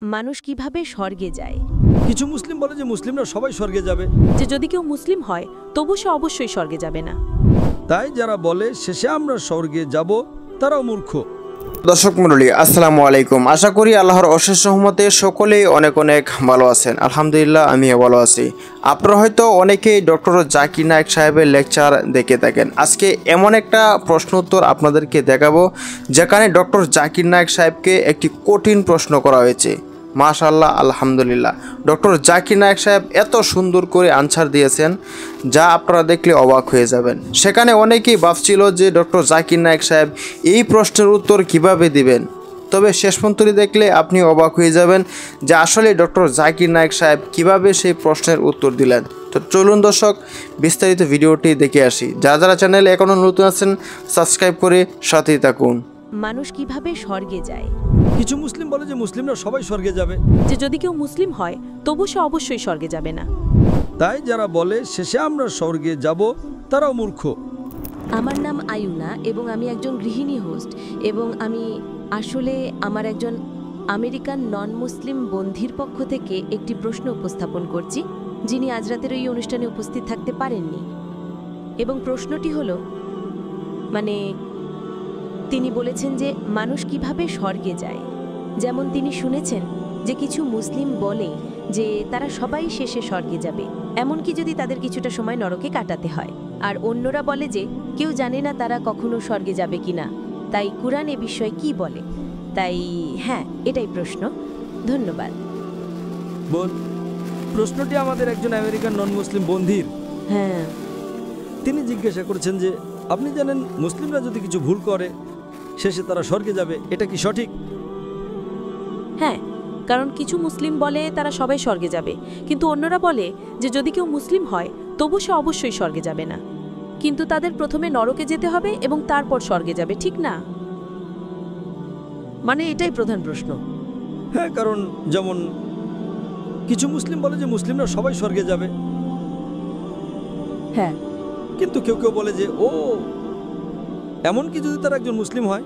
মানুষ কিভাবে স্বর্গে যায়? কিছু মুসলিম বলে যে মুসলিমরা সবাই স্বর্গে যাবে, যে যদি কেউ মুসলিম হয় তবু সে অবশ্যই স্বর্গে যাবে না। তাই যারা বলে শেষে আমরা স্বর্গে যাব তারাও মূর্খ। দর্শক মণ্ডলী, আসসালামু আলাইকুম। আশা করি আল্লাহর অশেষ রহমতে সকলেই অনেক অনেক ভালো আছেন। আলহামদুলিল্লাহ, আমিও ভালো আছি। আপনারা হয়তো অনেকেই ডক্টর জাকির নায়েক সাহেবের লেকচার দেখে থাকেন। আজকে এমন একটা প্রশ্ন উত্তর আপনাদেরকে দেখাবো যেখানে ডক্টর জাকির নায়েক সাহেবকে একটি কঠিন প্রশ্ন করা হয়েছে। মাশাআল্লাহ, আলহামদুলিল্লাহ, ডক্টর জাকির নায়েক সাহেব এত সুন্দর করে আনসার দিয়েছেন যা আপনারা দেখলে অবাক হয়ে যাবেন। সেখানে অনেকেই ভাবছিল যে ডক্টর জাকির নায়েক সাহেব এই প্রশ্নের উত্তর কিভাবে দিবেন, তবে শেষ পর্যন্ত দেখলে আপনি অবাক হয়ে যাবেন যে আসলে ডক্টর জাকির নায়েক সাহেব কিভাবে সেই প্রশ্নের উত্তর দিলেন। তো চলুন দর্শক, বিস্তারিত ভিডিওটি দেখে আসি। যারা যারা চ্যানেলে এখনও নতুন আছেন সাবস্ক্রাইব করে সাথেই থাকুন। মানুষ কিভাবে স্বর্গে যায়? কিছু মুসলিম বলে যে মুসলিমরা সবাই স্বর্গে যাবে, যে যদি কেউ মুসলিম হয় তবু সে অবশ্যই স্বর্গে যাবে না। তাই যারা বলে শেষে আমরা স্বর্গে যাব তারাও মূর্খ। আমার নাম আয়ুনা এবং আমি একজন গৃহিণী হোস্ট এবং আমি আসলে আমার একজন আমেরিকান নন মুসলিম বন্ধুর পক্ষ থেকে একটি প্রশ্ন উপস্থাপন করছি, যিনি আজ রাতের এই অনুষ্ঠানে উপস্থিত থাকতে পারেননি। এবং প্রশ্নটি হলো, তিনি বলেছেন যে মানুষ কিভাবে স্বর্গে যায়। যেমন তিনি শুনেছেন যে কিছু মুসলিম বলে যে তারা সবাই শেষে স্বর্গে যাবে, এমনকি যদি তাদের কিছুটা সময় নরকে কাটাতে হয়। আর অন্যরা বলে যে কেউ জানে না তারা কখনো স্বর্গে যাবে কিনা, তাই কুরআন এ বিষয়ে কি বলে। তাই হ্যাঁ, এটাই প্রশ্ন। ধন্যবাদ। বল, প্রশ্নটি আমাদের একজন আমেরিকান নন মুসলিম বন্ধুর। হ্যাঁ, তিনি জিজ্ঞাসা করেছেন যে আপনি জানেন মুসলিমরা যদি কিছু ভুল করে শেষে তারা স্বর্গে যাবে, এটা কি সঠিক? হ্যাঁ, কারণ কিছু মুসলিম বলে তারা সবাই স্বর্গে যাবে, কিন্তু অন্যরা বলে যে যদি কেউ মুসলিম হয় তবু সে অবশ্যই স্বর্গে যাবে না, কিন্তু তাদের প্রথমে নরকে যেতে হবে এবং তারপর স্বর্গে যাবে, ঠিক না? এটাই প্রধান প্রশ্ন। হ্যাঁ, কারণ যেমন কিছু মুসলিম বলে যে মুসলিমরা সবাই স্বর্গে যাবে, হ্যাঁ, কিন্তু কেউ কেউ বলে যে এমনকি যদি তারা একজন মুসলিম হয়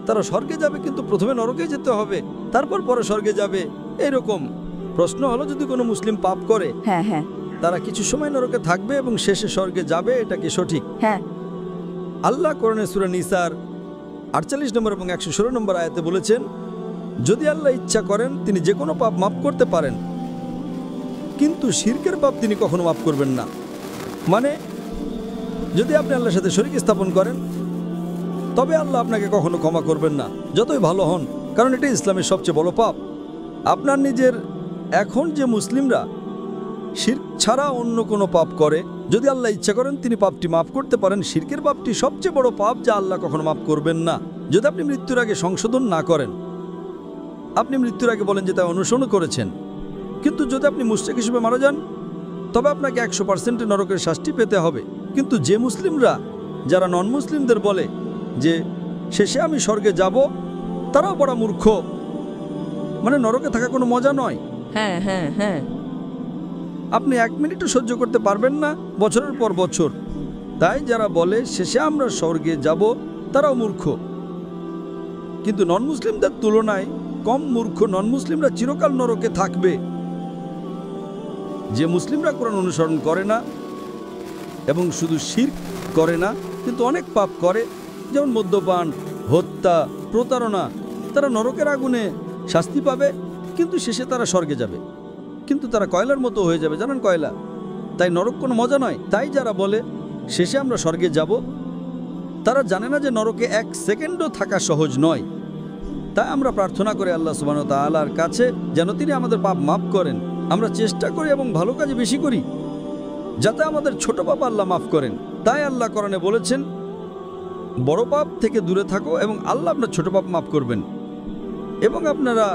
তারা স্বর্গে যাবে, কিন্তু প্রথমে নরকে যেতে হবে, তারপর পরে স্বর্গে যাবে। এরকম প্রশ্ন হলো, যদি কোনো মুসলিম পাপ করে হ্যাঁ হ্যাঁ তারা কিছু সময় নরকে থাকবে এবং শেষে স্বর্গে যাবে, এটা কি সঠিক? হ্যাঁ, আল্লাহ কোরআনে সূরা নিসার 48 নম্বর এবং 116 নম্বর আয়াতে বলেছেন, যদি আল্লাহ ইচ্ছা করেন তিনি যে কোনো পাপ মাফ করতে পারেন, কিন্তু শিরকের পাপ তিনি কখনো মাফ করবেন না। যদি আপনি আল্লাহর সাথে শরীক স্থাপন করেন তবে আল্লাহ আপনাকে কখনো ক্ষমা করবেন না, যতই ভালো হন, কারণ এটা ইসলামের সবচেয়ে বড় পাপ। আপনার নিজের এখন যে মুসলিমরা শিরক ছাড়া অন্য কোনো পাপ করে, যদি আল্লাহ ইচ্ছা করেন তিনি পাপটি মাফ করতে পারেন। শিরকের পাপটি সবচেয়ে বড় পাপ যা আল্লাহ কখনো মাফ করবেন না, যদি আপনি মৃত্যুর আগে সংশোধন না করেন। আপনি মৃত্যুর আগে বলেন যে তা অনুসরণ করেছেন, কিন্তু যদি আপনি মুশরিক হিসেবে মারা যান তবে আপনাকে 100% নরকের শাস্তি পেতে হবে। কিন্তু যে মুসলিমরা যারা নন মুসলিমদের বলে যে শেষে আমি স্বর্গে যাব, তারাও বড় মূর্খ। নরকে থাকা কোনো মজা নয়। হ্যাঁ হ্যাঁ হ্যাঁ, আপনি 1 মিনিটও সহ্য করতে পারবেন না বছরের পর বছর। তাই যারা বলে শেষে আমরা স্বর্গে যাব তারাও মূর্খ, কিন্তু নন মুসলিমদের তুলনায় কম মূর্খ। নন মুসলিমরা চিরকাল নরকে থাকবে। যে মুসলিমরা কোরআন অনুসরণ করে না এবং শুধু শিরক করে না কিন্তু অনেক পাপ করে, যেমন মদ্যপান, হত্যা, প্রতারণা, তারা নরকের আগুনে শাস্তি পাবে, কিন্তু শেষে তারা স্বর্গে যাবে। কিন্তু তারা কয়লার মতো হয়ে যাবে, জানেন কয়লা। তাই নরক কোনো মজা নয়। তাই যারা বলে শেষে আমরা স্বর্গে যাব, তারা জানে না যে নরকে 1 সেকেন্ডও থাকা সহজ নয়। তাই আমরা প্রার্থনা করি আল্লাহ সুবহানাহু ওয়া তাআলার কাছে যেন তিনি আমাদের পাপ মাফ করেন। আমরা চেষ্টা করি এবং ভালো কাজে বেশি করি যাতে আমাদের ছোট পাপ আল্লাহ মাফ করেন। তাই আল্লাহ কোরআনে বলেছেন, বড় পাপ থেকে দূরে থাকো এবং আল্লাহ আপনার ছোট পাপ মাফ করবেন। এবং আপনারা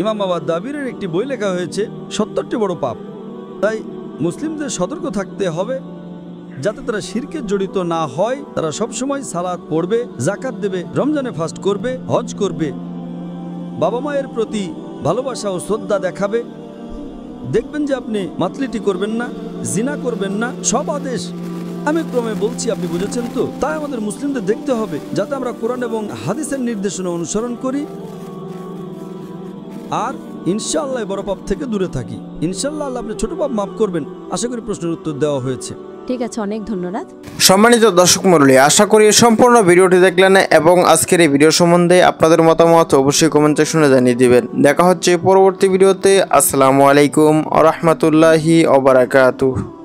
ইমাম আদ-দাবিরের একটি বই লেখা হয়েছে 70টি বড় পাপ। তাই মুসলিমদের সতর্ক থাকতে হবে যাতে তারা শিরকে জড়িত না হয়। তারা সবসময় সালাত পড়বে, যাকাত দেবে, রমজানে ফাস্ট করবে, হজ করবে, বাবা মায়ের প্রতি ভালোবাসা ও শ্রদ্ধা দেখাবে। দেখবেন যে আপনি মাতলিটি করবেন না, জিনা করবেন না। সব আদেশ আমি ক্রমে বলছি, আপনি বুঝেছেন তো? তাই আমাদের মুসলিমদের দেখতে হবে যাতে আমরা কোরআন এবং হাদিসের নির্দেশনা অনুসরণ করি আর ইনশাআল্লাহ বড় পাপ থেকে দূরে থাকি। ইনশাআল্লাহ আল্লাহ আপনি ছোট পাপ মাফ করবেন। আশা করি প্রশ্নের উত্তর দেওয়া হয়েছে। ঠিক আছে, অনেক ধন্যবাদ। সম্মানিত দর্শক মণ্ডলী, আশা করি সম্পূর্ণ ভিডিওটি দেখলেন এবং আজকের এই ভিডিও সম্বন্ধে আপনাদের মতামত অবশ্যই কমেন্ট সেকশনে জানিয়ে দিবেন। দেখা হচ্ছে পরবর্তী ভিডিওতে। আসসালামু আলাইকুম ওয়া রাহমাতুল্লাহি ওয়া বারাকাতুহু।